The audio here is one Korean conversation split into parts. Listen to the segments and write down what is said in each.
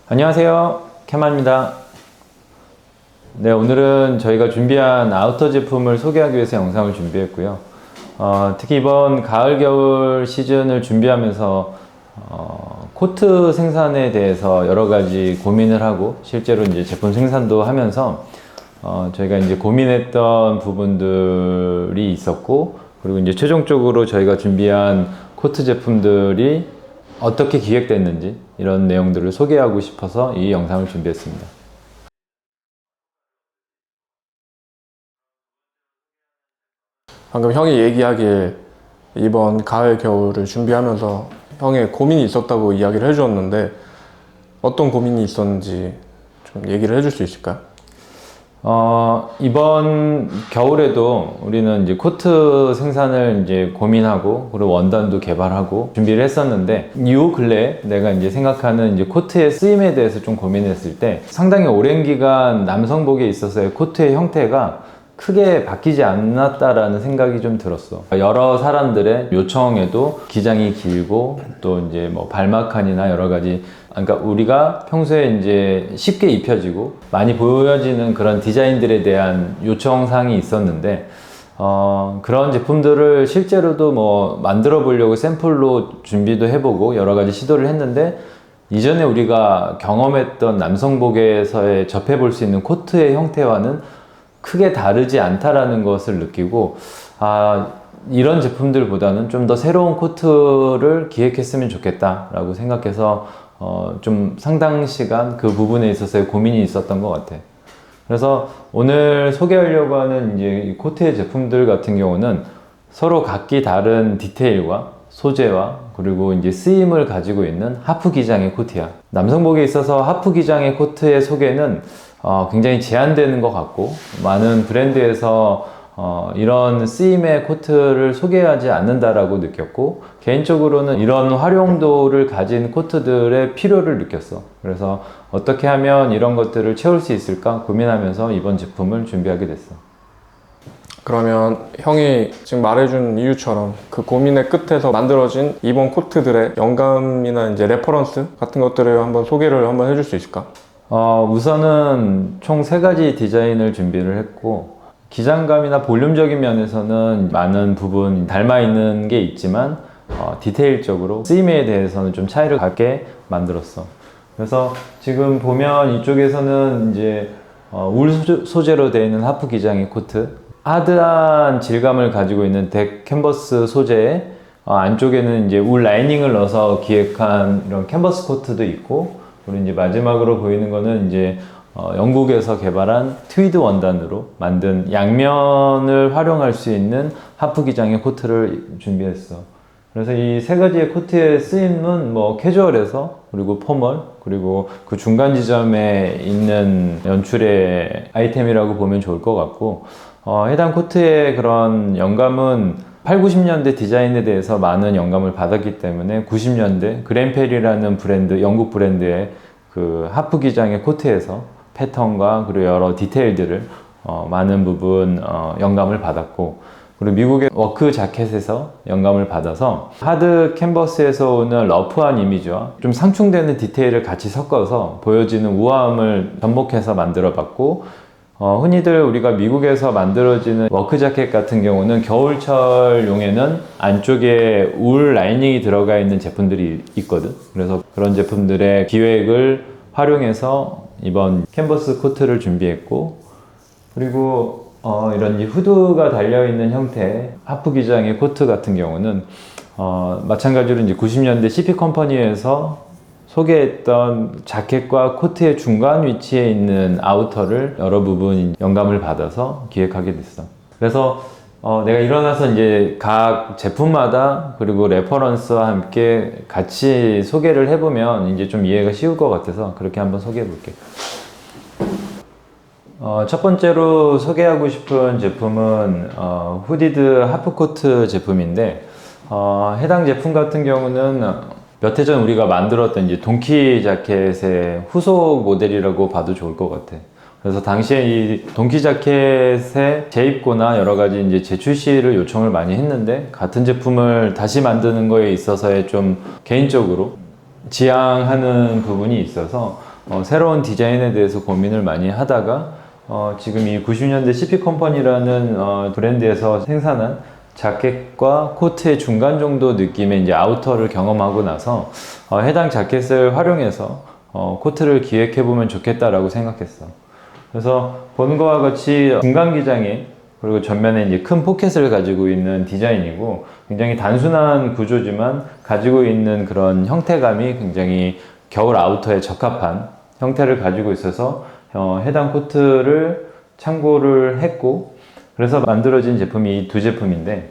안녕하세요, 캐마입니다. 네, 오늘은 저희가 준비한 아우터 제품을 소개하기 위해서 영상을 준비했고요. 특히 이번 가을 겨울 시즌을 준비하면서 코트 생산에 대해서 여러 가지 고민을 하고 실제로 이제 제품 생산도 하면서 저희가 이제 고민했던 부분들이 있었고, 그리고 이제 최종적으로 저희가 준비한 코트 제품들이 어떻게 기획됐는지 이런 내용들을 소개하고 싶어서 이 영상을 준비했습니다. 방금 형이 얘기하길 이번 가을 겨울을 준비하면서 형의 고민이 있었다고 이야기를 해주었는데 어떤 고민이 있었는지 좀 얘기를 해줄 수 있을까요? 이번 겨울에도 우리는 이제 코트 생산을 이제 고민하고, 그리고 원단도 개발하고 준비를 했었는데, 이 근래에 내가 이제 생각하는 이제 코트의 쓰임에 대해서 좀 고민했을 때, 상당히 오랜 기간 남성복에 있어서의 코트의 형태가 크게 바뀌지 않았다라는 생각이 좀 들었어. 여러 사람들의 요청에도 기장이 길고, 또 이제 뭐 발막칸이나 여러 가지, 그러니까 우리가 평소에 이제 쉽게 입혀지고 많이 보여지는 그런 디자인들에 대한 요청사항이 있었는데, 그런 제품들을 실제로도 뭐 만들어 보려고 샘플로 준비도 해보고 여러 가지 시도를 했는데, 이전에 우리가 경험했던 남성복에서의 접해볼 수 있는 코트의 형태와는 크게 다르지 않다라는 것을 느끼고, 이런 제품들보다는 좀 더 새로운 코트를 기획했으면 좋겠다라고 생각해서 좀 상당 시간 그 부분에 있어서의 고민이 있었던 것 같아. 그래서 오늘 소개하려고 하는 이제 이 코트의 제품들 같은 경우는 서로 각기 다른 디테일과 소재와 그리고 이제 쓰임을 가지고 있는 하프 기장의 코트야. 남성복에 있어서 하프 기장의 코트의 소개는 굉장히 제한되는 것 같고, 많은 브랜드에서 이런 쓰임의 코트를 소개하지 않는다라고 느꼈고, 개인적으로는 이런 활용도를 가진 코트들의 필요를 느꼈어. 그래서 어떻게 하면 이런 것들을 채울 수 있을까 고민하면서 이번 제품을 준비하게 됐어. 그러면 형이 지금 말해준 이유처럼 그 고민의 끝에서 만들어진 이번 코트들의 영감이나 이제 레퍼런스 같은 것들을 한번 소개를 한번 해줄 수 있을까? 우선은 총 3가지 디자인을 준비를 했고, 기장감이나 볼륨적인 면에서는 많은 부분 닮아 있는 게 있지만 디테일적으로 쓰임에 대해서는 좀 차이를 갖게 만들었어. 그래서 지금 보면 이쪽에서는 이제 울 소재로 되어 있는 하프 기장의 코트, 하드한 질감을 가지고 있는 덱 캔버스 소재에 안쪽에는 이제 울 라이닝을 넣어서 기획한 이런 캔버스 코트도 있고, 그리고 이제 마지막으로 보이는 거는 이제 영국에서 개발한 트위드 원단으로 만든 양면을 활용할 수 있는 하프 기장의 코트를 준비했어. 그래서 이 3가지의 코트의 쓰임은 뭐 캐주얼에서, 그리고 포멀, 그리고 그 중간 지점에 있는 연출의 아이템이라고 보면 좋을 것 같고, 해당 코트의 그런 영감은 8, 90년대 디자인에 대해서 많은 영감을 받았기 때문에 90년대 그랜펠이라는 브랜드, 영국 브랜드의 그 하프 기장의 코트에서 패턴과 그리고 여러 디테일들을 많은 부분 영감을 받았고, 그리고 미국의 워크 자켓에서 영감을 받아서 하드 캔버스에서 오는 러프한 이미지와 좀 상충되는 디테일을 같이 섞어서 보여지는 우아함을 접목해서 만들어 봤고, 흔히들 우리가 미국에서 만들어지는 워크 자켓 같은 경우는 겨울철용에는 안쪽에 울 라이닝이 들어가 있는 제품들이 있거든. 그래서 그런 제품들의 기획을 활용해서 이번 캔버스 코트를 준비했고, 그리고 이런 후드가 달려있는 형태의 하프 기장의 코트 같은 경우는 마찬가지로 이제 90년대 CP 컴퍼니에서 소개했던 자켓과 코트의 중간 위치에 있는 아우터를 여러 부분 영감을 받아서 기획하게 됐어. 그래서 내가 일어나서 이제 각 제품마다 그리고 레퍼런스와 함께 같이 소개를 해보면 이제 좀 이해가 쉬울 것 같아서 그렇게 한번 소개해 볼게. 첫 번째로 소개하고 싶은 제품은 후디드 하프코트 제품인데, 해당 제품 같은 경우는 몇 해 전 우리가 만들었던 이제 동키 자켓의 후속 모델이라고 봐도 좋을 것 같아. 그래서 당시에 이 동키 자켓의 재입고나 여러 가지 이제 재출시를 요청을 많이 했는데, 같은 제품을 다시 만드는 거에 있어서의 좀 개인적으로 지향하는 부분이 있어서 새로운 디자인에 대해서 고민을 많이 하다가 지금 이 90년대 CP 컴퍼니라는 브랜드에서 생산한 자켓과 코트의 중간 정도 느낌의 이제 아우터를 경험하고 나서 해당 자켓을 활용해서 코트를 기획해보면 좋겠다라고 생각했어. 그래서 보는 것과 같이 중간 기장에 그리고 전면에 이제 큰 포켓을 가지고 있는 디자인이고 굉장히 단순한 구조지만 가지고 있는 그런 형태감이 굉장히 겨울 아우터에 적합한 형태를 가지고 있어서 해당 코트를 참고를 했고 그래서 만들어진 제품이 이 두 제품인데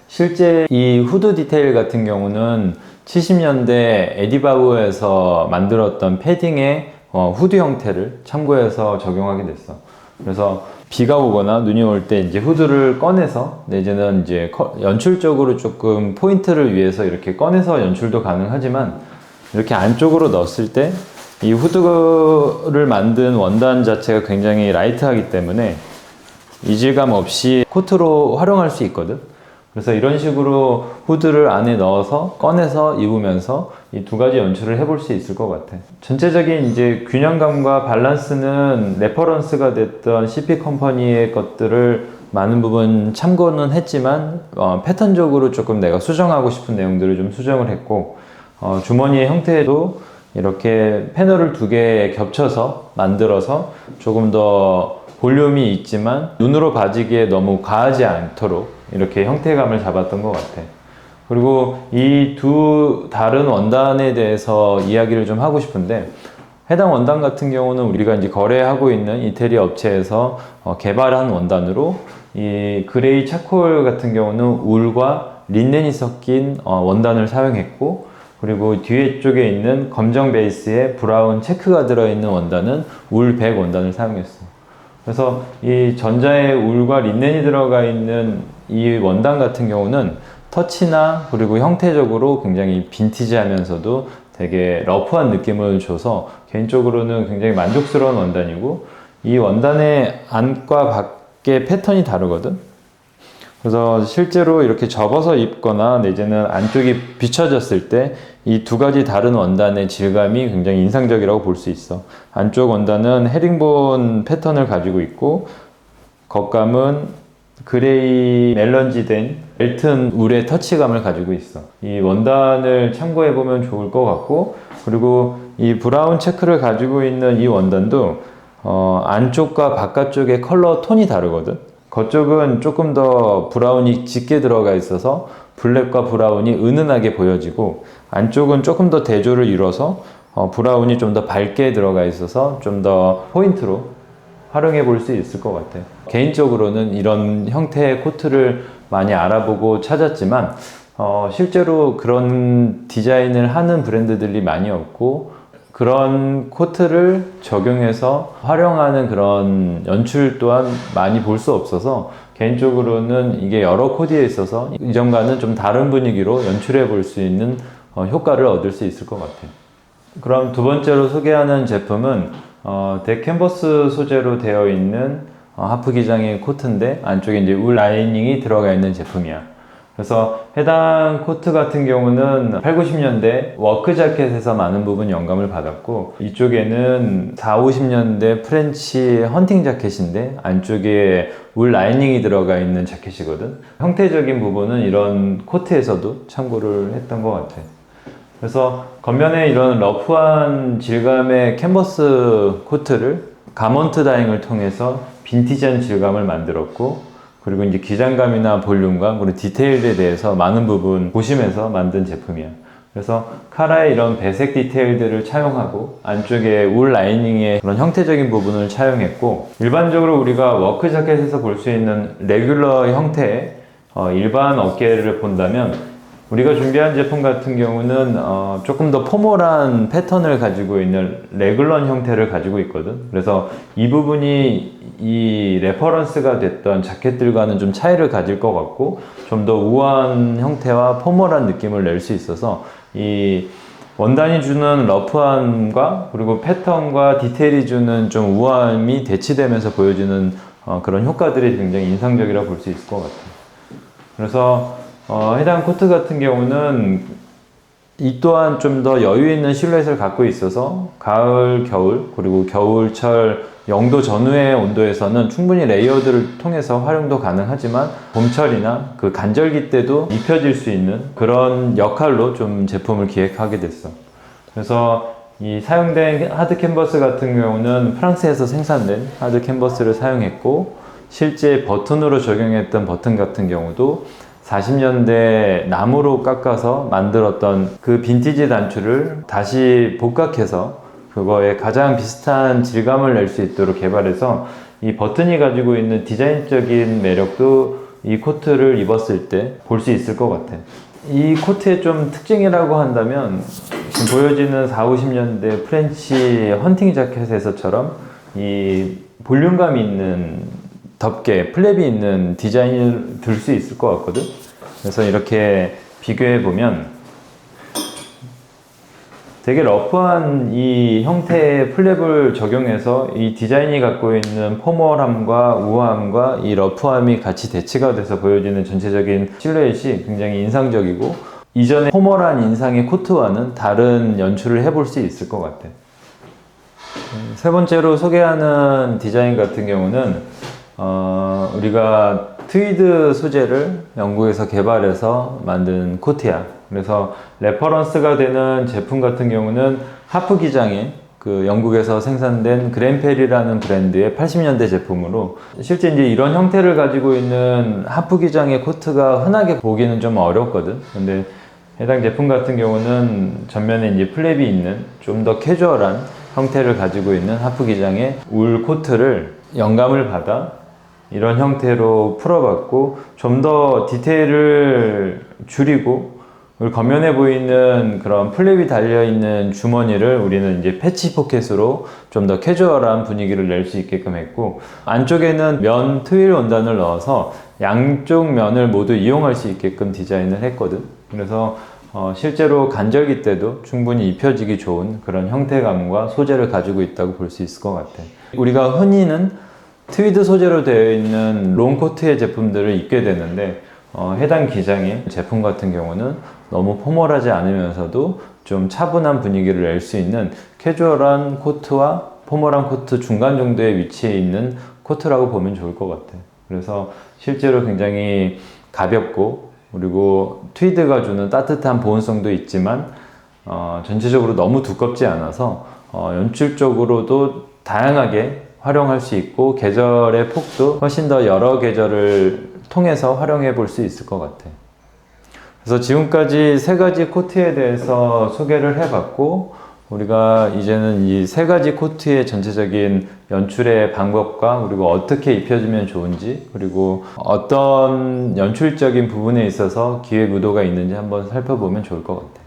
실제 이 후드 디테일 같은 경우는 70년대 에디바우에서 만들었던 패딩의 후드 형태를 참고해서 적용하게 됐어. 그래서 비가 오거나 눈이 올 때 이제 후드를 꺼내서 내지는 이제 연출적으로 조금 포인트를 위해서 이렇게 꺼내서 연출도 가능하지만 이렇게 안쪽으로 넣었을 때 이 후드를 만든 원단 자체가 굉장히 라이트하기 때문에 이질감 없이 코트로 활용할 수 있거든. 그래서 이런 식으로 후드를 안에 넣어서 꺼내서 입으면서 이 두 가지 연출을 해볼 수 있을 것 같아. 전체적인 이제 균형감과 밸런스는 레퍼런스가 됐던 CP 컴퍼니의 것들을 많은 부분 참고는 했지만 패턴적으로 조금 내가 수정하고 싶은 내용들을 좀 수정을 했고 주머니의 형태도 이렇게 패널을 두 개 겹쳐서 만들어서 조금 더 볼륨이 있지만 눈으로 봐지기에 너무 과하지 않도록 이렇게 형태감을 잡았던 것 같아. 그리고 이 두 다른 원단에 대해서 이야기를 좀 하고 싶은데 해당 원단 같은 경우는 우리가 이제 거래하고 있는 이태리 업체에서 개발한 원단으로 이 그레이 차콜 같은 경우는 울과 린넨이 섞인 원단을 사용했고 그리고 뒤에 쪽에 있는 검정 베이스에 브라운 체크가 들어있는 원단은 울 100 원단을 사용했어. 그래서 이 전자에 울과 린넨이 들어가 있는 이 원단 같은 경우는 터치나 그리고 형태적으로 굉장히 빈티지하면서도 되게 러프한 느낌을 줘서 개인적으로는 굉장히 만족스러운 원단이고 이 원단의 안과 밖의 패턴이 다르거든. 그래서 실제로 이렇게 접어서 입거나 내지는 안쪽이 비춰졌을 때 이 두 가지 다른 원단의 질감이 굉장히 인상적이라고 볼 수 있어. 안쪽 원단은 헤링본 패턴을 가지고 있고 겉감은 그레이 멜런지된 멜튼 울의 터치감을 가지고 있어. 이 원단을 참고해보면 좋을 것 같고 그리고 이 브라운 체크를 가지고 있는 이 원단도 안쪽과 바깥쪽의 컬러 톤이 다르거든. 겉쪽은 조금 더 브라운이 짙게 들어가 있어서 블랙과 브라운이 은은하게 보여지고 안쪽은 조금 더 대조를 이뤄서 브라운이 좀 더 밝게 들어가 있어서 좀 더 포인트로 활용해 볼 수 있을 것 같아요. 개인적으로는 이런 형태의 코트를 많이 알아보고 찾았지만 실제로 그런 디자인을 하는 브랜드들이 많이 없고 그런 코트를 적용해서 활용하는 그런 연출 또한 많이 볼 수 없어서 개인적으로는 이게 여러 코디에 있어서 이전과는 좀 다른 분위기로 연출해 볼 수 있는 효과를 얻을 수 있을 것 같아요. 그럼 두 번째로 소개하는 제품은 덱캔버스 소재로 되어 있는 하프 기장의 코트인데 안쪽에 이제 울 라이닝이 들어가 있는 제품이야. 그래서 해당 코트 같은 경우는 8, 90년대 워크 자켓에서 많은 부분 영감을 받았고 이쪽에는 4, 50년대 프렌치 헌팅 자켓인데 안쪽에 울 라이닝이 들어가 있는 자켓이거든. 형태적인 부분은 이런 코트에서도 참고를 했던 것 같아. 그래서 겉면에 이런 러프한 질감의 캔버스 코트를 가먼트 다잉을 통해서 빈티지한 질감을 만들었고 그리고 이제 기장감이나 볼륨감 그리고 디테일에 대해서 많은 부분 보시면서 만든 제품이야. 그래서 카라의 이런 배색 디테일들을 차용하고 안쪽에 울 라이닝의 그런 형태적인 부분을 차용했고 일반적으로 우리가 워크 자켓에서 볼 수 있는 레귤러 형태의 일반 어깨를 본다면 우리가 준비한 제품 같은 경우는 조금 더 포멀한 패턴을 가지고 있는 레귤런 형태를 가지고 있거든. 그래서 이 부분이 이 레퍼런스가 됐던 자켓들과는 좀 차이를 가질 것 같고 좀 더 우아한 형태와 포멀한 느낌을 낼 수 있어서 이 원단이 주는 러프함과 그리고 패턴과 디테일이 주는 좀 우아함이 대치되면서 보여지는 그런 효과들이 굉장히 인상적이라고 볼 수 있을 것 같아요. 그래서 해당 코트 같은 경우는 이 또한 좀 더 여유 있는 실루엣을 갖고 있어서 가을, 겨울, 그리고 겨울철 0도 전후의 온도에서는 충분히 레이어드를 통해서 활용도 가능하지만 봄철이나 그 간절기 때도 입혀질 수 있는 그런 역할로 좀 제품을 기획하게 됐어. 그래서 이 사용된 하드 캔버스 같은 경우는 프랑스에서 생산된 하드 캔버스를 사용했고, 실제 버튼으로 적용했던 버튼 같은 경우도 40년대 나무로 깎아서 만들었던 그 빈티지 단추를 다시 복각해서 그거에 가장 비슷한 질감을 낼 수 있도록 개발해서 이 버튼이 가지고 있는 디자인적인 매력도 이 코트를 입었을 때 볼 수 있을 것 같아. 이 코트의 좀 특징이라고 한다면 지금 보여지는 40, 50년대 프렌치 헌팅 자켓에서처럼 이 볼륨감 있는 덮개, 플랩이 있는 디자인을 들 수 있을 것 같거든. 그래서 이렇게 비교해 보면 되게 러프한 이 형태의 플랩을 적용해서 이 디자인이 갖고 있는 포멀함과 우아함과 이 러프함이 같이 대치가 돼서 보여지는 전체적인 실루엣이 굉장히 인상적이고, 이전의 포멀한 인상의 코트와는 다른 연출을 해볼 수 있을 것 같아. 세 번째로 소개하는 디자인 같은 경우는 우리가 트위드 소재를 영국에서 개발해서 만든 코트야. 그래서 레퍼런스가 되는 제품 같은 경우는 하프 기장의 그 영국에서 생산된 그랜펠이라는 브랜드의 80년대 제품으로, 실제 이제 이런 형태를 가지고 있는 하프 기장의 코트가 흔하게 보기는 좀 어렵거든. 근데 해당 제품 같은 경우는 전면에 이제 플랩이 있는 좀 더 캐주얼한 형태를 가지고 있는 하프 기장의 울 코트를 영감을 받아 이런 형태로 풀어봤고, 좀 더 디테일을 줄이고, 그리고 겉면에 보이는 그런 플랩이 달려있는 주머니를 우리는 이제 패치 포켓으로 좀 더 캐주얼한 분위기를 낼 수 있게끔 했고, 안쪽에는 면 트윌 원단을 넣어서 양쪽 면을 모두 이용할 수 있게끔 디자인을 했거든. 그래서 실제로 간절기 때도 충분히 입혀지기 좋은 그런 형태감과 소재를 가지고 있다고 볼 수 있을 것 같아. 우리가 흔히는 트위드 소재로 되어 있는 롱코트의 제품들을 입게 되는데, 해당 기장의 제품 같은 경우는 너무 포멀하지 않으면서도 좀 차분한 분위기를 낼 수 있는 캐주얼한 코트와 포멀한 코트 중간 정도의 위치에 있는 코트라고 보면 좋을 것 같아. 그래서 실제로 굉장히 가볍고, 그리고 트위드가 주는 따뜻한 보온성도 있지만 전체적으로 너무 두껍지 않아서 연출적으로도 다양하게 활용할 수 있고, 계절의 폭도 훨씬 더 여러 계절을 통해서 활용해 볼 수 있을 것 같아. 그래서 지금까지 세 가지 코트에 대해서 소개를 해봤고, 우리가 이제는 이 세 가지 코트의 전체적인 연출의 방법과, 그리고 어떻게 입혀주면 좋은지, 그리고 어떤 연출적인 부분에 있어서 기획 의도가 있는지 한번 살펴보면 좋을 것 같아.